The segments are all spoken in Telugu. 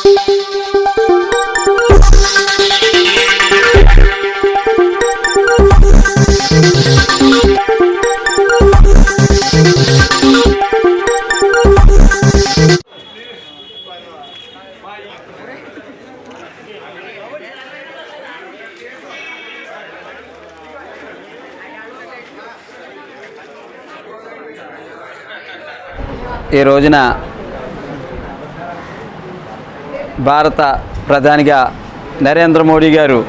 ఈ రోజున భారత ప్రధానిగా నరేంద్ర మోడీ గారు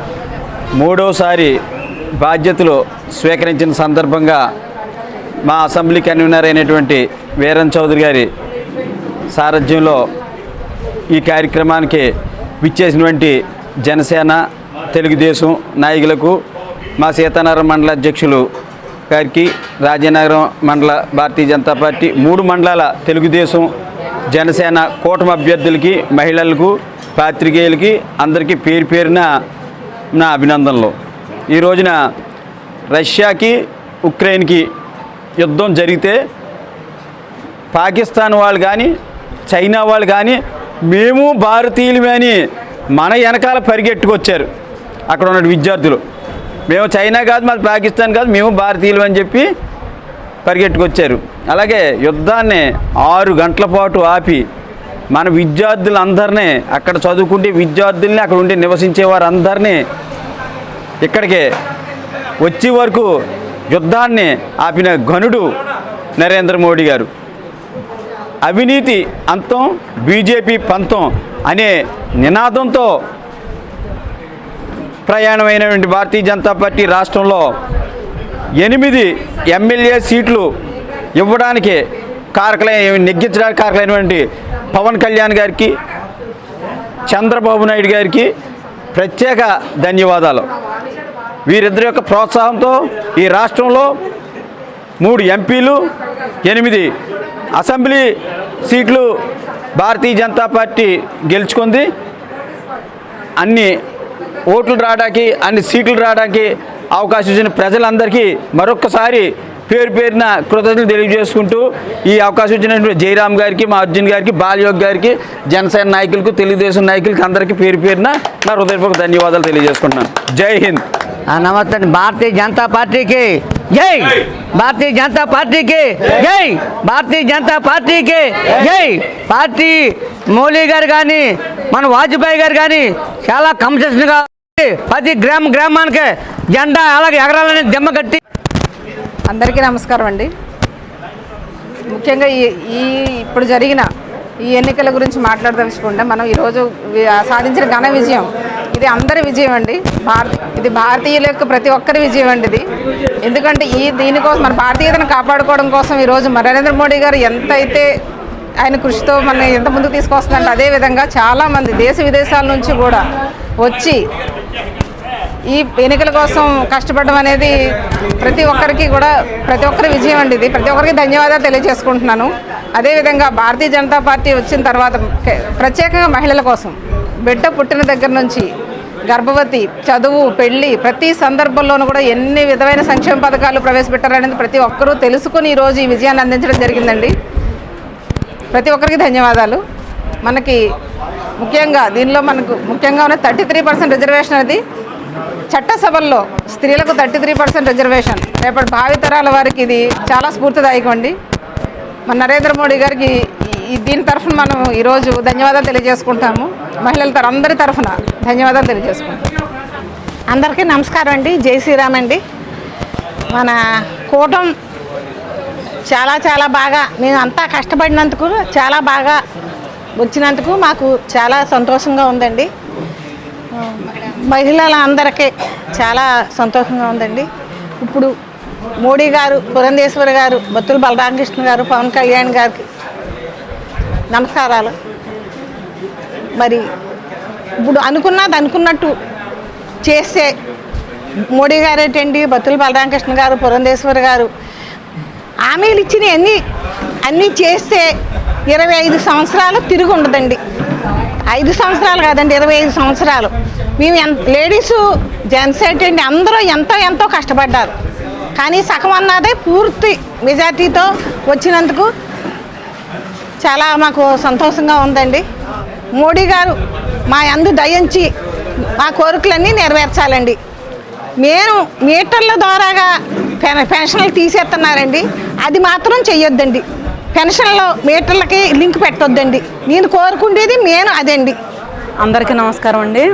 మూడోసారి బాధ్యతలు స్వీకరించిన సందర్భంగా మా అసెంబ్లీ కన్వీనర్ అయినటువంటి వీరన్ చౌదరి గారి సారథ్యంలో ఈ కార్యక్రమానికి విచ్చేసినటువంటి జనసేన తెలుగుదేశం నాయకులకు, మా సీతానగరం మండల అధ్యక్షులు గారికి, రాజనగరం మండల భారతీయ జనతా పార్టీ 3 మండలాల తెలుగుదేశం జనసేన కూటమి అభ్యర్థులకి, మహిళలకు, పాత్రికేయులకి అందరికీ పేరు పేరున నా అభినందనలు. ఈ రోజున రష్యాకి ఉక్రెయిన్కి యుద్ధం జరిగితే పాకిస్తాన్ వాళ్ళు కానీ చైనా వాళ్ళు కానీ మేము భారతీయులమే అని మన వెనకాల పరిగెట్టుకొచ్చారు. అక్కడ ఉన్న విద్యార్థులు మేము చైనా కాదు, మాది పాకిస్తాన్ కాదు, మేము భారతీయులు అని చెప్పి పరిగెట్టుకొచ్చారు. అలాగే యుద్ధాన్ని 6 గంటల పాటు ఆపి మన విద్యార్థులందరినీ, అక్కడ చదువుకుంటే విద్యార్థుల్ని, అక్కడ ఉండి నివసించే వారందరినీ ఇక్కడికి వచ్చే వరకు యుద్ధాన్ని ఆపిన ఘనుడు నరేంద్ర మోడీ గారు. అవినీతి అంతం, బీజేపీ పంతం అనే నినాదంతో ప్రయాణమైనటువంటి భారతీయ జనతా పార్టీ రాష్ట్రంలో 8 ఎమ్మెల్యే సీట్లు ఇవ్వడానికి నెగ్గించడానికి కారకులైనటువంటి పవన్ కళ్యాణ్ గారికి, చంద్రబాబు నాయుడు గారికి ప్రత్యేక ధన్యవాదాలు. వీరిద్దరి యొక్క ప్రోత్సాహంతో ఈ రాష్ట్రంలో 3 ఎంపీలు, 8 అసెంబ్లీ సీట్లు భారతీయ జనతా పార్టీ గెలుచుకుంది. అన్ని ఓట్లు రావడానికి, అన్ని సీట్లు రావడానికి అవకాశం ఇచ్చిన ప్రజలందరికీ మరొక్కసారి పేరు పేరున కృతజ్ఞతలు తెలియజేసుకుంటూ, ఈ అవకాశం ఇచ్చినటువంటి జయరామ్ గారికి, మా అర్జున్ గారికి, బాలయోగ్ గారికి, జనసేన నాయకులకు, తెలుగుదేశం నాయకులకి అందరికీ పేరు పేరున నా హృదయపూర్వక ధన్యవాదాలు తెలియజేసుకుంటున్నాను. జై హింద్. నమస్తే. భారతీయ జనతా పార్టీకి జై, భారతీయ జనతా పార్టీకి జై, భారతీయ జనతా పార్టీకి జై. పార్టీ మోడీ గారు కానీ, మన వాజ్పేయి గారు కానీ చాలా కన్సెషన్గా ప్రతి గ్రామానికి జెండా అలాగే ఎగరాలని దిమ్మ కట్టి. అందరికీ నమస్కారం అండి. ముఖ్యంగా ఇప్పుడు జరిగిన ఈ ఎన్నికల గురించి మాట్లాడదలుచుకుంటే, మనం ఈరోజు సాధించిన ఘన విజయం ఇది అందరి విజయం అండి. ఇది భారతీయుల యొక్క ప్రతి ఒక్కరి విజయం అండి ఇది. ఎందుకంటే దీనికోసం మన భారతీయతను కాపాడుకోవడం కోసం ఈరోజు నరేంద్ర మోడీ గారు ఎంతైతే ఆయన కృషితో మన ఎంత ముందుకు తీసుకొస్తుందంటే, అదేవిధంగా చాలామంది దేశ విదేశాల నుంచి కూడా వచ్చి ఈ ఎన్నికల కోసం కష్టపడడం అనేది ప్రతి ఒక్కరి విజయం అండి ఇది. ప్రతి ఒక్కరికి ధన్యవాదాలు తెలియజేసుకుంటున్నాను. అదేవిధంగా భారతీయ జనతా పార్టీ వచ్చిన తర్వాత ప్రత్యేకంగా మహిళల కోసం బిడ్డ పుట్టిన దగ్గర నుంచి గర్భవతి, చదువు, పెళ్లి ప్రతి సందర్భంలోనూ కూడా ఎన్ని విధమైన సంక్షేమ పథకాలు ప్రవేశపెట్టారనేది ప్రతి ఒక్కరూ తెలుసుకుని ఈరోజు ఈ విజయాన్ని అందించడం జరిగిందండి. ప్రతి ఒక్కరికి ధన్యవాదాలు. మనకి ముఖ్యంగా దీనిలో మనకు ముఖ్యంగా ఉన్న 33% రిజర్వేషన్ అనేది చట్టసభల్లో స్త్రీలకు 33% రిజర్వేషన్ రేపటి భావితరాల వారికి ఇది చాలా స్ఫూర్తిదాయకం అండి. మన నరేంద్ర మోడీ గారికి దీని తరఫున మనం ఈరోజు ధన్యవాదాలు తెలియజేసుకుంటాము. మహిళల అందరి తరఫున ధన్యవాదాలు తెలియజేసుకుంటాం. అందరికీ నమస్కారం అండి. జై శ్రీరామ్ అండి. మన కూటమి చాలా బాగా, మేము అంతా కష్టపడినందుకు, చాలా బాగా వచ్చినందుకు మాకు చాలా సంతోషంగా ఉందండి. మహిళలందరికీ చాలా సంతోషంగా ఉందండి. ఇప్పుడు మోడీ గారు, పురంధేశ్వరి గారు, బత్తుల బలరామకృష్ణ గారు, పవన్ కళ్యాణ్ గారికి నమస్కారాలు. మరి ఇప్పుడు అనుకున్నట్టు చేస్తే మోడీ గారు ఏంటండి, బత్తుల బలరామకృష్ణ గారు, పురంధేశ్వరి గారు హామీలు ఇచ్చిన అన్నీ చేస్తే 25 సంవత్సరాలు తిరిగి ఉండదండి. 5 సంవత్సరాలు కాదండి, 25 సంవత్సరాలు. మేము లేడీసు, జెంట్స్ ఏంటండి అందరూ ఎంతో కష్టపడ్డారు. కానీ సగం అన్నదే పూర్తి మెజార్టీతో వచ్చినందుకు చాలా మాకు సంతోషంగా ఉందండి. మోడీ గారు మా యందు దయించి మా కోరికలన్నీ నెరవేర్చాలండి. మేము మీటర్ల ద్వారాగా పెన్షన్లు తీసేస్తున్నారండి, అది మాత్రం చెయ్యొద్దండి. పెన్షన్లో మీటర్లకి లింక్ పెట్టొద్దండి. నేను కోరుకుండేది అదండి. అందరికీ నమస్కారం అండి.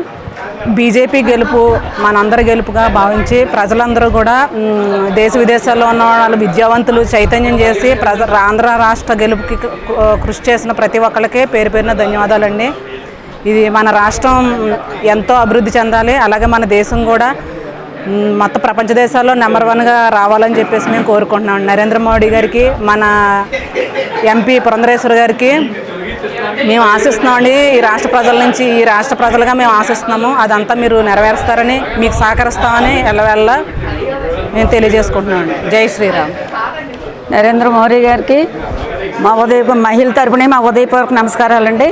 బీజేపీ గెలుపు మనందరి గెలుపుగా భావించి ప్రజలందరూ కూడా దేశ విదేశాల్లో ఉన్న వాళ్ళు విద్యావంతులు చైతన్యం చేసి ఆంధ్ర రాష్ట్ర గెలుపుకి కృషి చేసిన ప్రతి ఒక్కరికి పేరు పేరున ధన్యవాదాలండి. ఇది మన రాష్ట్రం ఎంతో అభివృద్ధి చెందాలి, అలాగే మన దేశం కూడా మొత్తం ప్రపంచ దేశాల్లో నెంబర్ 1గా రావాలని చెప్పేసి మేము కోరుకుంటున్నాం. నరేంద్ర మోడీ గారికి, మన ఎంపీ పురంధరేశ్వర్ గారికి మేము ఆశిస్తున్నామండి. ఈ రాష్ట్ర ప్రజల నుంచి, ఈ రాష్ట్ర ప్రజలుగా మేము ఆశిస్తున్నాము. అదంతా మీరు నెరవేరుస్తారని, మీకు సహకరిస్తామని ఎల్లవెల్ల మేము తెలియజేసుకుంటున్నామండి. జై శ్రీరామ్. నరేంద్ర మోడీ గారికి మహిళల తరపున మా ఉదయపూర్వక నమస్కారాలండి.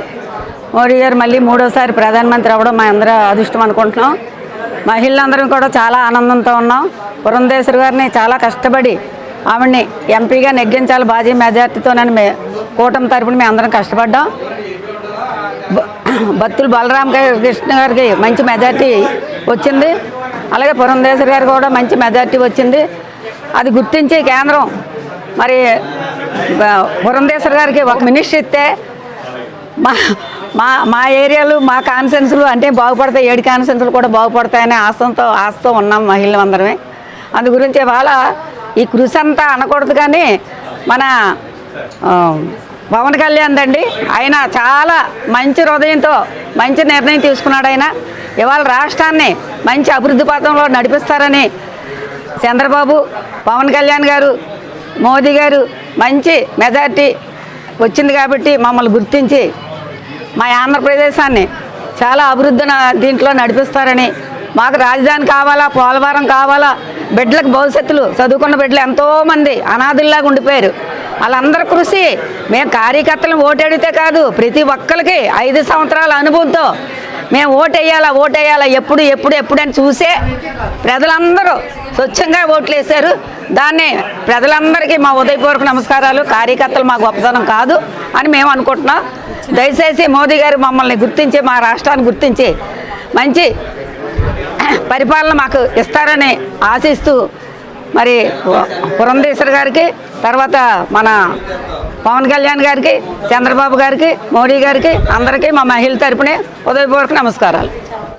మోడీ గారు మళ్ళీ 3వసారి ప్రధానమంత్రి అవ్వడం మా అందరూ అదృష్టం అనుకుంటున్నాం. మహిళలందరం కూడా చాలా ఆనందంతో ఉన్నాం. పురంధేశ్వరి గారిని చాలా కష్టపడి ఆవిడ్ని ఎంపీగా నెగ్గించాలి భారీ మెజార్టీతోనని కూటమి తరపున మేము అందరం కష్టపడ్డాం. బత్తుల బలరామ కృష్ణ గారికి మంచి మెజార్టీ వచ్చింది, అలాగే పురంధేశ్వరి గారికి కూడా మంచి మెజార్టీ వచ్చింది. అది గుర్తించి కేంద్రం మరి పురంధేశ్వరి గారికి ఒక మినిస్టర్ ఇస్తే మా ఏరియాలు, మా కాన్స్టిట్యున్సీలు అంటే బాగుపడతాయి, 7 కాన్స్టిట్యున్సీలు కూడా బాగుపడతాయనే ఆశతో ఉన్నాం మహిళలు అందరమే. అందు గురించి ఇవాళ ఈ కృషి అంతా అనకూడదు, కానీ మన పవన్ కళ్యాణ్ అండి, ఆయన చాలా మంచి హృదయంతో మంచి నిర్ణయం తీసుకున్నాడు. ఆయన ఇవాళ రాష్ట్రాన్ని మంచి అభివృద్ధి పథంలో నడిపిస్తారని చంద్రబాబు, పవన్ కళ్యాణ్ గారు, మోదీ గారు మంచి మెజార్టీ వచ్చింది కాబట్టి మమ్మల్ని గుర్తించి మా ఆంధ్రప్రదేశాన్ని చాలా అభివృద్ధిని దీంట్లో నడిపిస్తారని, మాకు రాజధాని కావాలా, పోలవరం కావాలా, బిడ్డలకు భవిష్యత్తులు, చదువుకున్న బిడ్డలు ఎంతోమంది అనాథుల్లాగా ఉండిపోయారు. వాళ్ళందరి కృషి మేము కార్యకర్తలను ఓటేడితే కాదు, ప్రతి ఒక్కరికి 5 సంవత్సరాల అనుభవంతో మేము ఓటేయాలా ఎప్పుడని చూసే ప్రజలందరూ స్వచ్ఛంగా ఓట్లు వేశారు. దాన్ని ప్రజలందరికీ మా ఉదయపూర్వక నమస్కారాలు. కార్యకర్తలు మా గొప్పతనం కాదు అని మేము అనుకుంటున్నాం. దయచేసి మోదీ గారు మమ్మల్ని గుర్తించి, మా రాష్ట్రాన్ని గుర్తించి మంచి పరిపాలన మాకు ఇస్తారని ఆశిస్తూ మరి పురంధేశ్వరి గారికి, తర్వాత మన పవన్ కళ్యాణ్ గారికి, చంద్రబాబు గారికి, మోడీ గారికి అందరికీ మా మహిళల తరపునే ఉదయపూర్వక నమస్కారాలు.